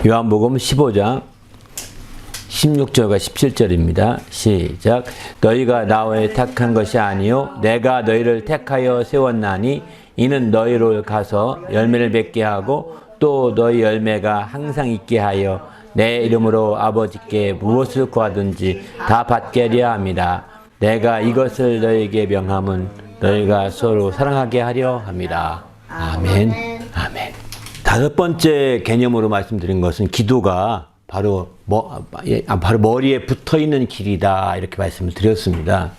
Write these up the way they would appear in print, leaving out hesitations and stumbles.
요한복음 15장 16절과 17절입니다. 시작. 너희가 나의 택한 것이 아니요 내가 너희를 택하여 세웠나니 이는 너희를 가서 열매를 맺게 하고 또 너희 열매가 항상 있게 하여 내 이름으로 아버지께 무엇을 구하든지 다 받게 하려 함이라. 내가 이것을 너희에게 명함은 너희가 서로 사랑하게 하려 함이라. 아멘. 아멘. 다섯 번째 개념으로 말씀드린 것은 기도가 바로 머리에 붙어 있는 길이다, 이렇게 말씀을 드렸습니다.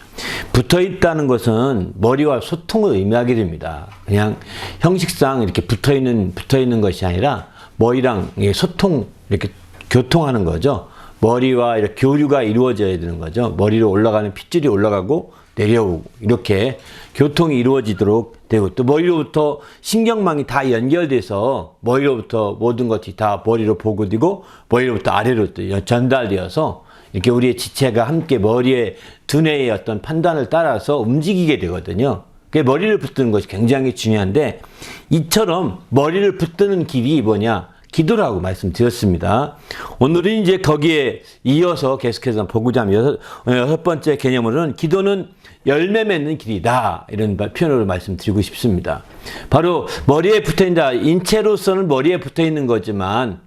붙어 있다는 것은 머리와 소통을 의미하게 됩니다. 그냥 형식상 이렇게 붙어 있는 것이 아니라 머리랑 소통, 이렇게 교통하는 거죠. 머리와 이렇게 교류가 이루어져야 되는 거죠. 머리로 올라가는 핏줄이 올라가고 내려오고 이렇게 교통이 이루어지도록 되고, 또 머리로부터 신경망이 다 연결돼서 머리로부터 모든 것이 다 머리로 보고되고 머리로부터 아래로 또 전달되어서 이렇게 우리의 지체가 함께 머리의 두뇌의 어떤 판단을 따라서 움직이게 되거든요. 그게 머리를 붙드는 것이 굉장히 중요한데, 이처럼 머리를 붙드는 길이 뭐냐? 기도라고 말씀드렸습니다. 오늘은 이제 거기에 이어서 계속해서 보고자 하면 여섯 번째 개념으로는 기도는 열매 맺는 길이다, 이런 표현으로 말씀드리고 싶습니다. 바로 머리에 붙어있다. 인체로서는 머리에 붙어있는 거지만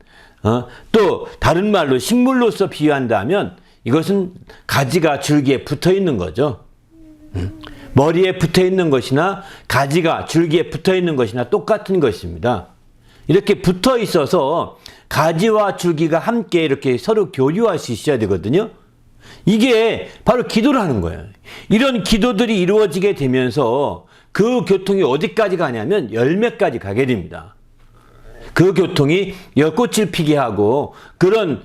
또 다른 말로 식물로서 비유한다면 이것은 가지가 줄기에 붙어있는 거죠. 머리에 붙어있는 것이나 가지가 줄기에 붙어있는 것이나 똑같은 것입니다. 이렇게 붙어 있어서 가지와 줄기가 함께 이렇게 서로 교류할 수 있어야 되거든요. 이게 바로 기도라는 거예요. 이런 기도들이 이루어지게 되면서 그 교통이 어디까지 가냐면 열매까지 가게 됩니다. 그 교통이 꽃을 피게 하고, 그런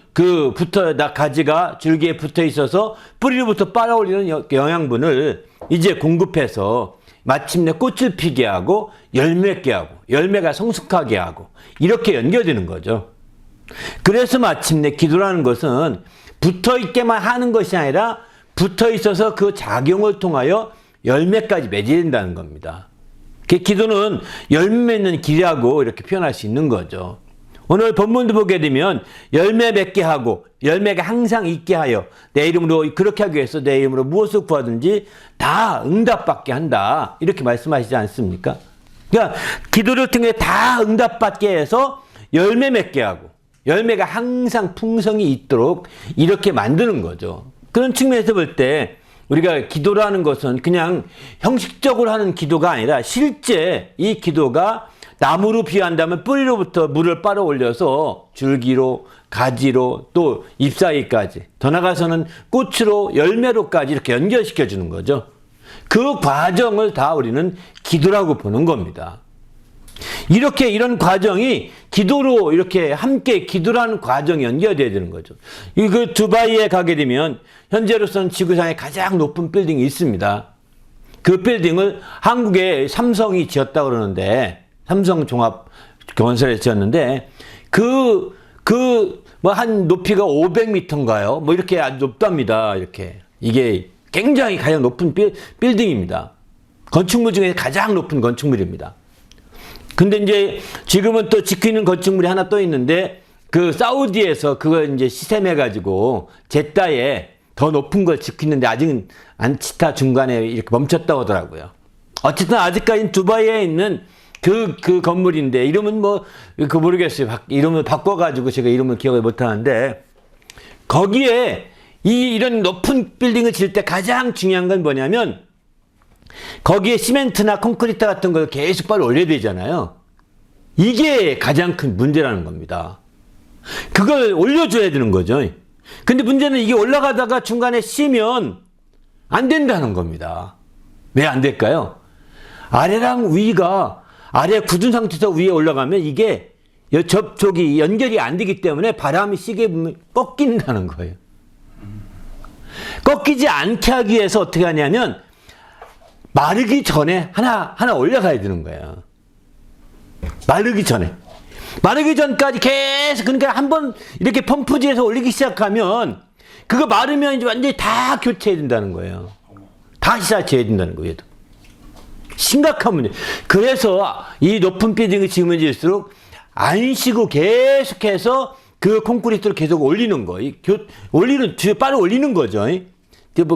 가지가 줄기에 붙어 있어서 뿌리로부터 빨아올리는 영양분을 이제 공급해서 마침내 꽃을 피게 하고 열매게 하고 열매가 성숙하게 하고 이렇게 연결되는 거죠. 그래서 마침내 기도라는 것은 붙어있게만 하는 것이 아니라 붙어있어서 그 작용을 통하여 열매까지 맺어야 된다는 겁니다. 기도는 열매 맺는 길이라고 이렇게 표현할 수 있는 거죠. 오늘 본문도 보게 되면 열매 맺게 하고 열매가 항상 있게 하여 내 이름으로, 그렇게 하기 위해서 내 이름으로 무엇을 구하든지 다 응답받게 한다, 이렇게 말씀하시지 않습니까? 그러니까 기도를 통해 다 응답받게 해서 열매 맺게 하고 열매가 항상 풍성이 있도록 이렇게 만드는 거죠. 그런 측면에서 볼 때 우리가 기도라는 것은 그냥 형식적으로 하는 기도가 아니라 실제 이 기도가 나무로 비유한다면 뿌리로부터 물을 빨아 올려서 줄기로, 가지로, 또 잎사귀까지, 더 나아가서는 꽃으로, 열매로까지 이렇게 연결시켜 주는 거죠. 그 과정을 다 우리는 기도라고 보는 겁니다. 이런 과정이 기도로 이렇게 함께 기도라는 과정이 연결되어야 되는 거죠. 그 두바이에 가게 되면 현재로서는 지구상에 가장 높은 빌딩이 있습니다. 그 빌딩을 한국의 삼성이 지었다고 그러는데, 삼성 종합 건설에서 지었는데, 한 높이가 500m인가요? 뭐 이렇게 아주 높답니다. 이렇게. 이게 굉장히 가장 높은 빌딩입니다. 건축물 중에 가장 높은 건축물입니다. 근데 이제 지금은 또 짓고 있는 건축물이 하나 또 있는데, 그 사우디에서 그걸 이제 시샘해가지고 제다에 더 높은 걸 짓고 있는데 아직은 안치타 중간에 이렇게 멈췄다고 하더라고요. 어쨌든 아직까지는 두바이에 있는 그 건물인데, 이름은 모르겠어요. 이름을 바꿔가지고 제가 이름을 기억을 못하는데, 거기에 이런 높은 빌딩을 지을 때 가장 중요한 건 뭐냐면, 거기에 시멘트나 콘크리트 같은 걸 계속 빨리 올려야 되잖아요. 이게 가장 큰 문제라는 겁니다. 그걸 올려줘야 되는 거죠. 근데 문제는 이게 올라가다가 중간에 쉬면 안 된다는 겁니다. 왜 안 될까요? 아래랑 위가, 아래 굳은 상태에서 위에 올라가면 이게 접촉이 연결이 안 되기 때문에 바람이 시게 보면 꺾인다는 거예요. 꺾이지 않게 하기 위해서 어떻게 하냐면 마르기 전에 하나 올라가야 되는 거예요. 마르기 전까지 계속, 그러니까 한번 이렇게 펌프질해서 올리기 시작하면 그거 마르면 이제 완전히 다 교체해야 된다는 거예요. 다시 사치해야 된다는 거예요. 심각한 문제. 그래서 이 높은 빌딩을 지으면 지을수록 안 쉬고 계속해서 그 콘크리트를 계속 올리는 거, 빨리 올리는 거죠.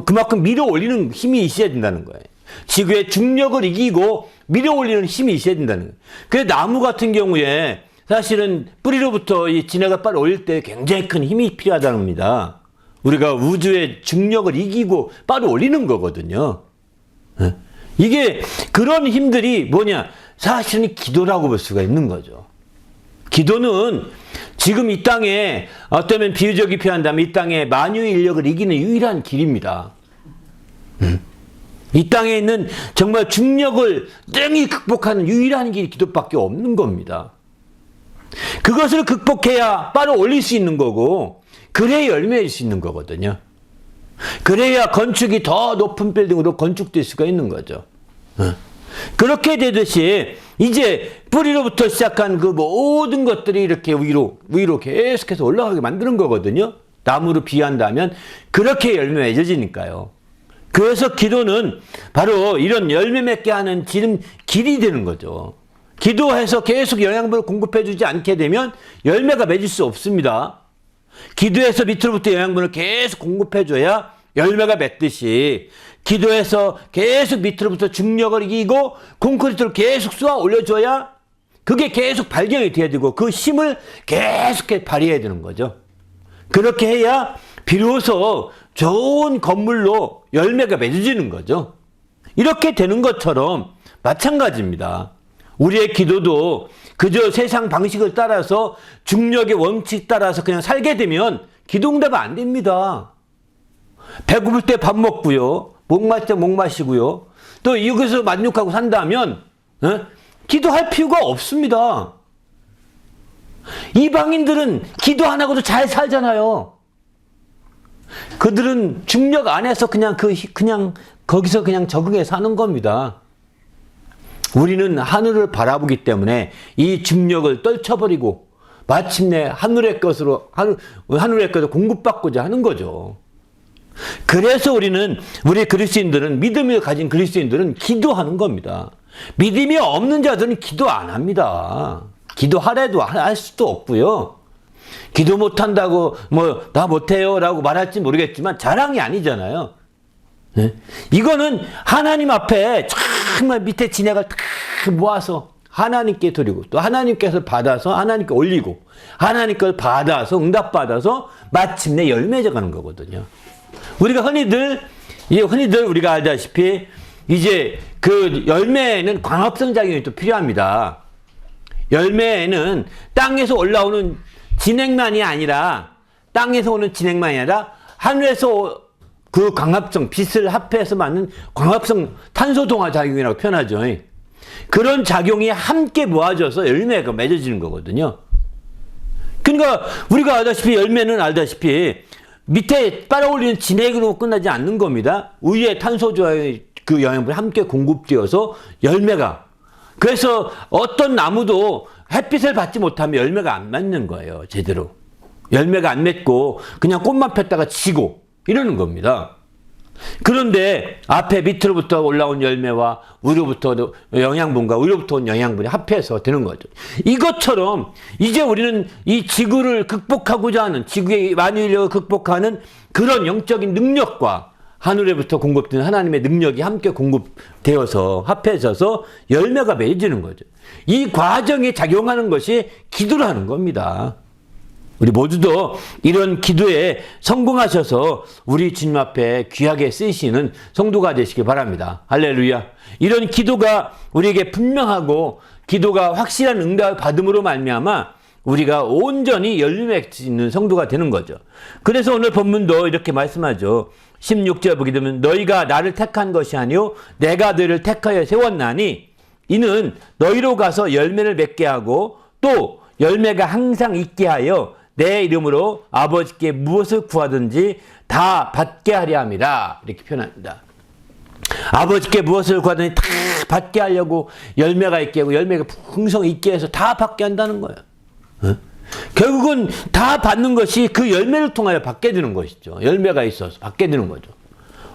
그만큼 밀어 올리는 힘이 있어야 된다는 거예요. 지구의 중력을 이기고 밀어 올리는 힘이 있어야 된다는 거예요. 그래서 나무 같은 경우에 사실은 뿌리로부터 이 진해가 빨리 올릴 때 굉장히 큰 힘이 필요하다는 겁니다. 우리가 우주의 중력을 이기고 빨리 올리는 거거든요. 이게 그런 힘들이 뭐냐? 사실은 기도라고 볼 수가 있는 거죠. 기도는 지금 이 땅에 어쩌면 비유적이 표현한다면 이 땅에 만유의 인력을 이기는 유일한 길입니다. 이 땅에 있는 정말 중력을 능히 극복하는 유일한 길이 기도밖에 없는 겁니다. 그것을 극복해야 빨리 올릴 수 있는 거고 그래야 열매일 수 있는 거거든요. 그래야 건축이 더 높은 빌딩으로 건축될 수가 있는 거죠. 그렇게 되듯이 이제 뿌리로부터 시작한 그 모든 것들이 이렇게 위로 계속해서 올라가게 만드는 거거든요. 나무로 비유한다면 그렇게 열매 맺어지니까요. 그래서 기도는 바로 이런 열매 맺게 하는 길이 되는 거죠. 기도해서 계속 영양분을 공급해 주지 않게 되면 열매가 맺을 수 없습니다. 기도해서 밑으로부터 영양분을 계속 공급해 줘야 열매가 맺듯이 기도해서 계속 밑으로부터 중력을 이기고 콘크리트를 계속 쏘아 올려줘야 그게 계속 발견이 돼야 되고 그 힘을 계속 발휘해야 되는 거죠. 그렇게 해야 비로소 좋은 건물로 열매가 맺어지는 거죠. 이렇게 되는 것처럼 마찬가지입니다. 우리의 기도도 그저 세상 방식을 따라서 중력의 원칙 따라서 그냥 살게 되면 기도 응답은 안 됩니다. 배고플 때 밥 먹고요. 목 마실 때 목 마시고요. 또 여기서 만족하고 산다면 기도할 필요가 없습니다. 이방인들은 기도 안 하고도 잘 살잖아요. 그들은 중력 안에서 그냥 거기서 그냥 적응해 사는 겁니다. 우리는 하늘을 바라보기 때문에 이 중력을 떨쳐버리고 마침내 하늘의 것으로 공급받고자 하는 거죠. 그래서 우리 그리스도인들은 믿음을 가진 그리스도인들은 기도하는 겁니다. 믿음이 없는 자들은 기도 안 합니다. 기도하래도 할 수도 없고요. 기도 못한다고 나 못해요 라고 말할지 모르겠지만 자랑이 아니잖아요. 네? 이거는 하나님 앞에 정말 밑에 진액을 탁 모아서 하나님께 드리고 또 하나님께서 받아서 하나님께 올리고 하나님 걸 받아서 응답받아서 마침내 열매져 가는 거거든요. 우리가 흔히들 우리가 알다시피 이제 그 열매에는 광합성 작용이 또 필요합니다. 열매에는 땅에서 올라오는 진액만이 아니라 하늘에서 그 광합성, 빛을 합해서 만든 광합성 탄소 동화 작용이라고 표현하죠. 그런 작용이 함께 모아져서 열매가 맺어지는 거거든요. 그러니까 우리가 열매는 밑에 빨아올리는 진액으로 끝나지 않는 겁니다. 위에 탄소조화의 그 영양분이 함께 공급되어서 열매가. 그래서 어떤 나무도 햇빛을 받지 못하면 열매가 안 맺는 거예요. 제대로. 열매가 안 맺고 그냥 꽃만 폈다가 지고 이러는 겁니다. 그런데 앞에 밑으로부터 올라온 열매와 위로부터 영양분과 위로부터 온 영양분이 합해서 되는 거죠. 이것처럼 이제 우리는 이 지구를 극복하고자 하는 지구의 만유인력을 극복하는 그런 영적인 능력과 하늘에부터 공급된 하나님의 능력이 함께 공급되어서 합해져서 열매가 맺어지는 거죠. 이 과정에 작용하는 것이 기도라는 겁니다. 우리 모두도 이런 기도에 성공하셔서 우리 주님 앞에 귀하게 쓰이시는 성도가 되시기 바랍니다. 할렐루야. 이런 기도가 우리에게 분명하고 기도가 확실한 응답을 받음으로 말미암아 우리가 온전히 열매 맺는 성도가 되는 거죠. 그래서 오늘 본문도 이렇게 말씀하죠. 16절 보게 되면 너희가 나를 택한 것이 아니요 내가 너희를 택하여 세웠나니 이는 너희로 가서 열매를 맺게 하고 또 열매가 항상 있게 하여 내 이름으로 아버지께 무엇을 구하든지 다 받게 하려 함이라. 이렇게 표현합니다. 아버지께 무엇을 구하든지 다 받게 하려고 열매가 있게 하고 열매가 풍성히 있게 해서 다 받게 한다는 거예요. 결국은 다 받는 것이 그 열매를 통하여 받게 되는 것이죠. 열매가 있어서 받게 되는 거죠.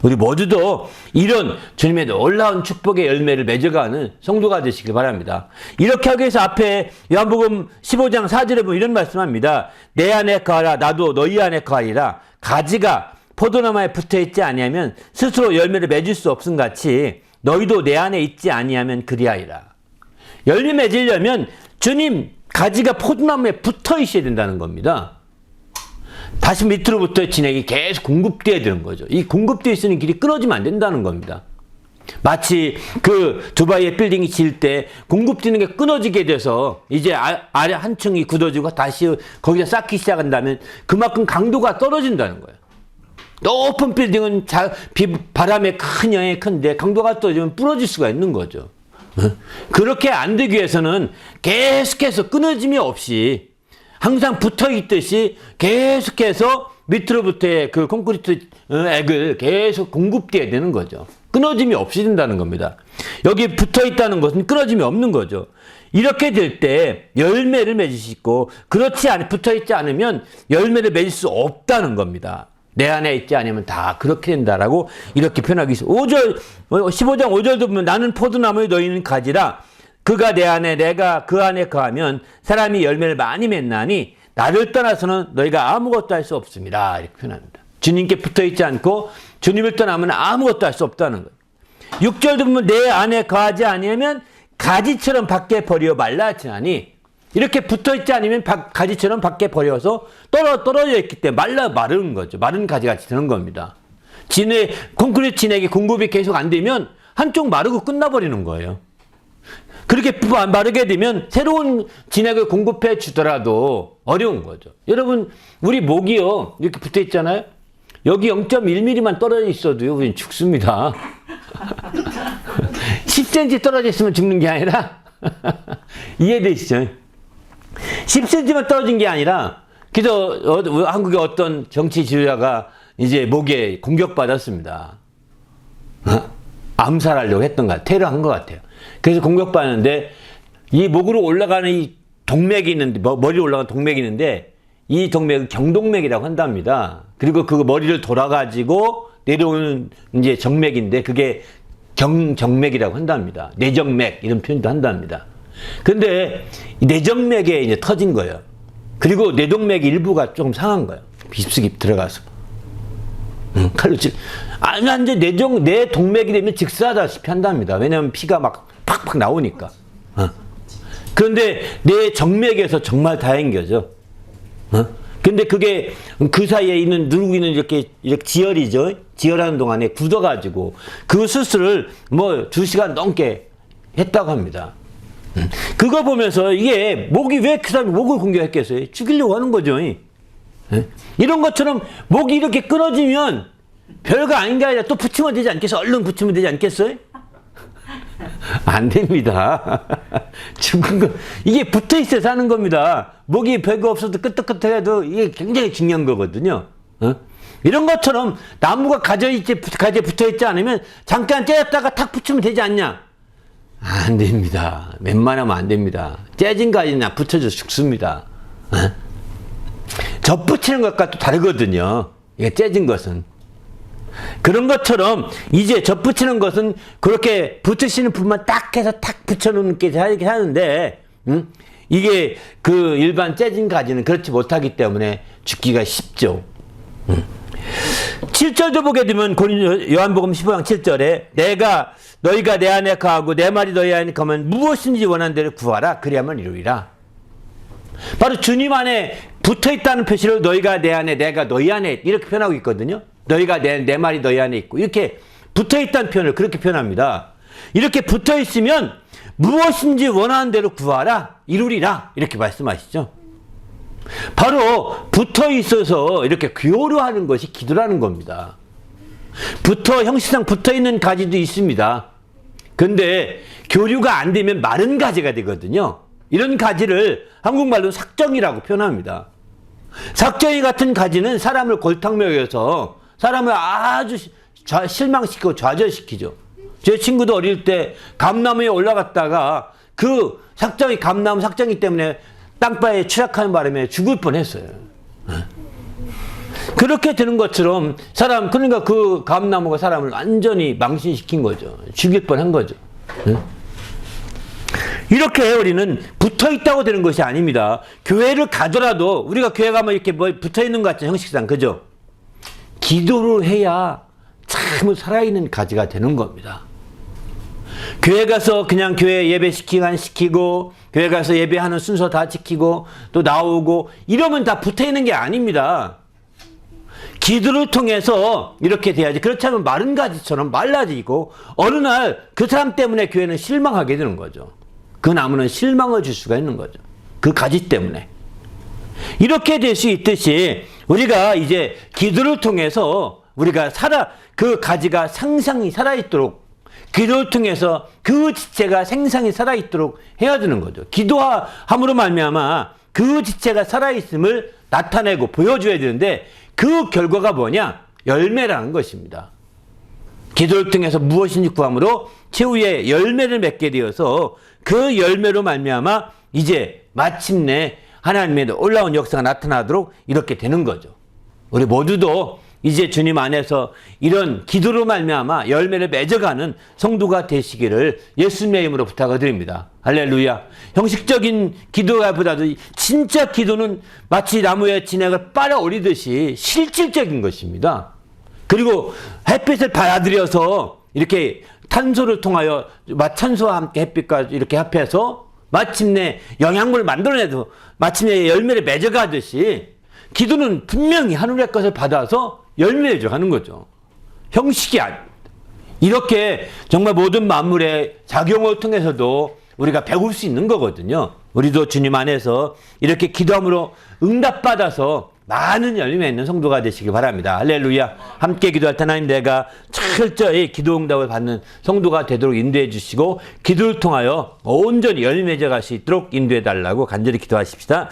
우리 모두도 이런 주님의 놀라운 축복의 열매를 맺어가는 성도가 되시길 바랍니다. 이렇게 하기 위해서 앞에 요한복음 15장 4절에 보면 이런 말씀합니다. 내 안에 거하라 나도 너희 안에 거하리라. 가지가 포도나무에 붙어있지 아니하면 스스로 열매를 맺을 수 없음 같이 너희도 내 안에 있지 아니하면 그리하리라. 열매 맺으려면 주님 가지가 포도나무에 붙어 있어야 된다는 겁니다. 다시 밑으로부터 진액이 계속 공급되어야 되는 거죠. 이 공급되어 있는 길이 끊어지면 안 된다는 겁니다. 마치 그 두바이의 빌딩이 지을 때 공급되는 게 끊어지게 돼서 이제 아래 한 층이 굳어지고 다시 거기서 쌓기 시작한다면 그만큼 강도가 떨어진다는 거예요. 높은 빌딩은 바람에 큰 영향이 큰데 강도가 떨어지면 부러질 수가 있는 거죠. 그렇게 안 되기 위해서는 계속해서 끊어짐이 없이 항상 붙어 있듯이 계속해서 밑으로부터의 그 콘크리트 액을 계속 공급돼야 되는 거죠. 끊어짐이 없이 된다는 겁니다. 여기 붙어 있다는 것은 끊어짐이 없는 거죠. 이렇게 될 때 열매를 맺을 수 있고 그렇지 않 붙어 있지 않으면 열매를 맺을 수 없다는 겁니다. 내 안에 있지 않으면 다 그렇게 된다라고 이렇게 표현하기 있어요. 15장 5절도 보면 나는 포도나무에 너희는 가지라. 그가 내 안에 내가 그 안에 거하면 사람이 열매를 많이 맺나니 나를 떠나서는 너희가 아무것도 할 수 없습니다. 이렇게 표현합니다. 주님께 붙어있지 않고 주님을 떠나면 아무것도 할 수 없다는 거예요. 6절도 보면 내 안에 거하지 아니하면 가지처럼 밖에 버려 말라지나니 이렇게 붙어있지 않으면 가지처럼 밖에 버려서 떨어져 있기 때문에 마른 거죠. 마른 가지같이 되는 겁니다. 콘크리트 진액이 공급이 계속 안 되면 한쪽 마르고 끝나버리는 거예요. 그렇게 마르게 되면 새로운 진액을 공급해 주더라도 어려운 거죠. 여러분, 우리 목이요, 이렇게 붙어 있잖아요. 여기 0.1mm만 떨어져 있어도요, 우린 죽습니다. 10cm 떨어져 있으면 죽는 게 아니라, 이해되시죠? 10cm만 떨어진 게 아니라, 그래서 한국의 어떤 정치 지도자가 이제 목에 공격받았습니다. 암살하려고 했던 것 같아요. 테러한 것 같아요. 그래서 공격받는데 이 목으로 올라가는 이 동맥이 있는데 머리로 올라가는 동맥이 있는데 이 동맥을 경동맥이라고 한답니다. 그리고 그 머리를 돌아가지고 내려오는 이제 정맥인데 그게 정맥이라고 한답니다. 뇌정맥 이런 표현도 한답니다. 근데 뇌정맥에 이제 터진 거예요. 그리고 뇌동맥 일부가 조금 상한 거예요. 깊숙이 들어가서. 칼로 이제 뇌 동맥이 되면 직사하다시피 한답니다. 왜냐하면 피가 막 팍팍 나오니까. 그런데 뇌 정맥에서 정말 다행인 거죠. 근데 그게 그 사이에 누르고 있는 이렇게 지혈이죠. 지혈하는 동안에 굳어가지고 그 수술을 뭐 2시간 넘게 했다고 합니다. 그거 보면서 이게 목이 왜 그 사람이 목을 공격했겠어요? 죽이려고 하는 거죠. 이런 것처럼 목이 이렇게 끊어지면 별거 아닌 게 아니라 또 붙이면 되지 않겠어요? 얼른 붙이면 되지 않겠어요? 안 됩니다. 죽은 거, 이게 붙어 있어서 하는 겁니다. 목이 별거 없어도 끄떡끄떡해도 이게 굉장히 중요한 거거든요. 이런 것처럼 나무가 가지에 붙어 있지 않으면 잠깐 째렸다가 탁 붙이면 되지 않냐? 안 됩니다. 웬만하면 안 됩니다. 째진 가지는 붙여져 죽습니다. 접붙이는 것과 또 다르거든요. 이게 째진 것은. 그런 것처럼 이제 접붙이는 것은 그렇게 붙으시는 분만 딱 해서 탁 붙여놓는 게 하는데, 이게 그 일반 째진 가지는 그렇지 못하기 때문에 죽기가 쉽죠. 7절도 보게 되면 요한복음 15장 7절에 너희가 내 안에 거하고 내 말이 너희 안에 거하면 무엇인지 원하는 대로 구하라. 그리하면 이루리라. 바로 주님 안에 붙어있다는 표시를 너희가 내 안에 내가 너희 안에 이렇게 표현하고 있거든요. 너희가 내 말이 너희 안에 있고 이렇게 붙어있다는 표현을 그렇게 표현합니다. 이렇게 붙어있으면 무엇인지 원하는 대로 구하라. 이루리라. 이렇게 말씀하시죠. 바로 붙어있어서 이렇게 기호로하는 것이 기도라는 겁니다. 형식상 붙어있는 가지도 있습니다. 근데 교류가 안 되면 마른 가지가 되거든요. 이런 가지를 한국말로 삭정이라고 표현합니다. 삭정이 같은 가지는 사람을 골탕 먹여서 사람을 아주 실망시키고 좌절시키죠. 제 친구도 어릴 때 감나무에 올라갔다가 그 감나무 삭정이 때문에 땅바닥에 추락하는 바람에 죽을 뻔했어요. 그렇게 되는 것처럼 그러니까 그 감나무가 사람을 완전히 망신시킨 거죠. 죽일 뻔한 거죠. 이렇게 우리는 붙어 있다고 되는 것이 아닙니다. 교회를 가더라도 우리가 교회 가면 이렇게 뭐 붙어 있는 것 같죠, 형식상. 그죠? 기도를 해야 참 살아있는 가지가 되는 겁니다. 교회 가서 그냥 교회 예배 시키고 교회 가서 예배하는 순서 다 지키고 또 나오고 이러면 다 붙어 있는 게 아닙니다. 기도를 통해서 이렇게 돼야지. 그렇지 않으면 마른 가지처럼 말라지고 어느 날 그 사람 때문에 교회는 실망하게 되는 거죠. 그 나무는 실망을 줄 수가 있는 거죠. 그 가지 때문에. 이렇게 될 수 있듯이 우리가 이제 기도를 통해서 우리가 그 가지가 상상이 살아있도록 기도를 통해서 그 지체가 생상이 살아있도록 해야 되는 거죠. 기도함으로 말미암아 그 지체가 살아있음을 나타내고 보여줘야 되는데 그 결과가 뭐냐? 열매라는 것입니다. 기도를 통해서 무엇인지 구함으로 최후의 열매를 맺게 되어서 그 열매로 말미암아 이제 마침내 하나님의 올라온 역사가 나타나도록 이렇게 되는 거죠. 우리 모두도 이제 주님 안에서 이런 기도로 말미암아 열매를 맺어가는 성도가 되시기를 예수님의 이름으로 부탁을 드립니다. 할렐루야. 형식적인 기도보다도 진짜 기도는 마치 나무에 진액을 빨아 올리듯이 실질적인 것입니다. 그리고 햇빛을 받아들여서 이렇게 탄소를 통하여 탄소와 함께 햇빛과 이렇게 합해서 마침내 영양분을 만들어내도 마침내 열매를 맺어가듯이 기도는 분명히 하늘의 것을 받아서 열매를 하는 거죠. 형식이 아닙니다. 이렇게 정말 모든 만물의 작용을 통해서도 우리가 배울 수 있는 거거든요. 우리도 주님 안에서 이렇게 기도함으로 응답받아서 많은 열매 있는 성도가 되시기 바랍니다. 할렐루야. 함께 기도할 때 하나님, 내가 철저히 기도 응답을 받는 성도가 되도록 인도해 주시고 기도를 통하여 온전히 열매 맺어갈 수 있도록 인도해 달라고 간절히 기도하십시다.